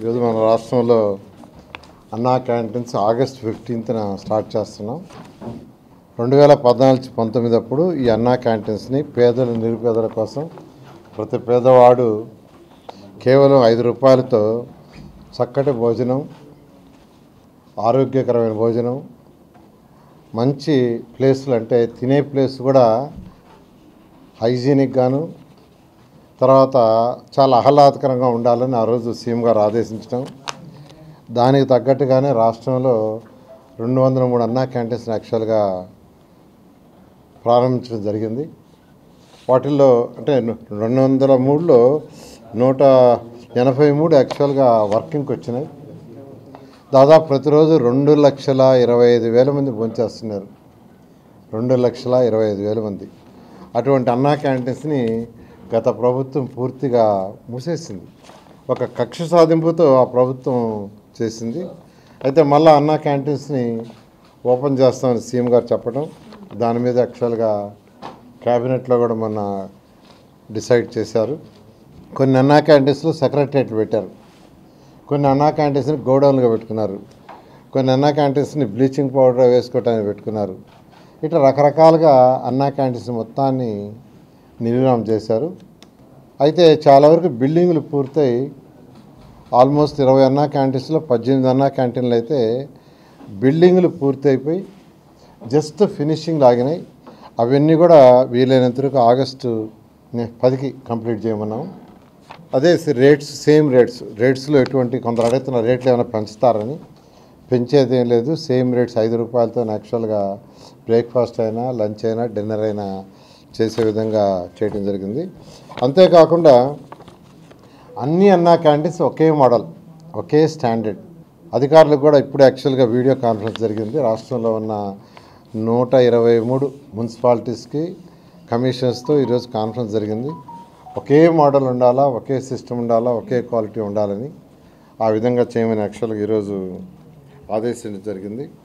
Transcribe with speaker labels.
Speaker 1: ఈరోజు మన రాష్ట్రంలో అన్నా క్యాంటీన్స్ ఆగస్ట్ 15న స్టార్ట్ చేస్తున్నాం. 2014-19 అప్పుడు ఈ అన్నా క్యాంటీన్స్ని పేదలు నిరుపేదల కోసం ప్రతి పేదవాడు కేవలం 5 రూపాయలతో చక్కటి భోజనం, ఆరోగ్యకరమైన భోజనం, మంచి ప్లేసులు అంటే తినే ప్లేస్ కూడా హైజీనిక్ గాను, తర్వాత చాలా ఆహ్లాదకరంగా ఉండాలని ఆ రోజు సీఎం గారు ఆదేశించడం, దానికి తగ్గట్టుగానే రాష్ట్రంలో 203 అన్నా క్యాంటీన్స్ యాక్చువల్గా ప్రారంభించడం జరిగింది. వాటిల్లో అంటే 203లో 183 యాక్చువల్గా వర్కింగ్కి వచ్చినాయి. దాదాపు ప్రతిరోజు 2,25,000 మంది భోంచేస్తున్నారు. 2,25,000 మంది. అటువంటి అన్నా క్యాంటీన్స్ని గత ప్రభుత్వం పూర్తిగా మూసేసింది. ఒక కక్ష సాధింపుతో ఆ ప్రభుత్వం చేసింది. అయితే మళ్ళీ అన్నా క్యాంటీన్స్ని ఓపెన్ చేస్తామని సీఎం గారు చెప్పడం, దాని మీద యాక్చువల్గా క్యాబినెట్లో కూడా మొన్న డిసైడ్ చేశారు. కొన్ని అన్నా క్యాంటీన్స్లో సెక్రటరియట్ పెట్టారు, కొన్ని అన్నా క్యాంటీన్స్ని గోడౌన్లుగా పెట్టుకున్నారు, కొన్ని అన్నా క్యాంటీన్స్ని బ్లీచింగ్ పౌడర్ వేసుకోవటానికి పెట్టుకున్నారు. ఇట్లా రకరకాలుగా అన్నా క్యాంటీన్స్ మొత్తాన్ని నిర్మాణం చేశారు. అయితే చాలా వరకు బిల్డింగులు పూర్తయి ఆల్మోస్ట్ 20 అన్నా క్యాంటీన్స్లో 18 అన్నా క్యాంటీన్లు అయితే బిల్డింగులు పూర్తయిపోయి జస్ట్ ఫినిషింగ్ లాగినాయి. అవన్నీ కూడా వీలైనంత వరకు ఆగస్టు 10కి కంప్లీట్ చేయమన్నాం. అదే సేమ్ రేట్స్లో ఎటువంటి కొందరు అడుగుతున్న రేట్లు ఏమైనా పెంచుతారని, పెంచేది ఏం లేదు. సేమ్ రేట్స్ 5 రూపాయలతో యాక్చువల్గా బ్రేక్ఫాస్ట్ అయినా, లంచ్ అయినా, డిన్నర్ అయినా చేసే విధంగా చేయడం జరిగింది. అంతేకాకుండా అన్ని అన్నా క్యాంటీన్స్ ఒకే మోడల్, ఒకే స్టాండర్డ్. అధికారులకు కూడా ఇప్పుడు యాక్చువల్గా వీడియో కాన్ఫరెన్స్ జరిగింది. రాష్ట్రంలో ఉన్న 123 మున్సిపాలిటీస్కి కమిషనర్స్తో ఈరోజు కాన్ఫరెన్స్ జరిగింది. ఒకే మోడల్ ఉండాలా, ఒకే సిస్టమ్ ఉండాలా, ఒకే క్వాలిటీ ఉండాలని ఆ విధంగా చేయమని యాక్చువల్గా ఈరోజు ఆదేశించడం జరిగింది.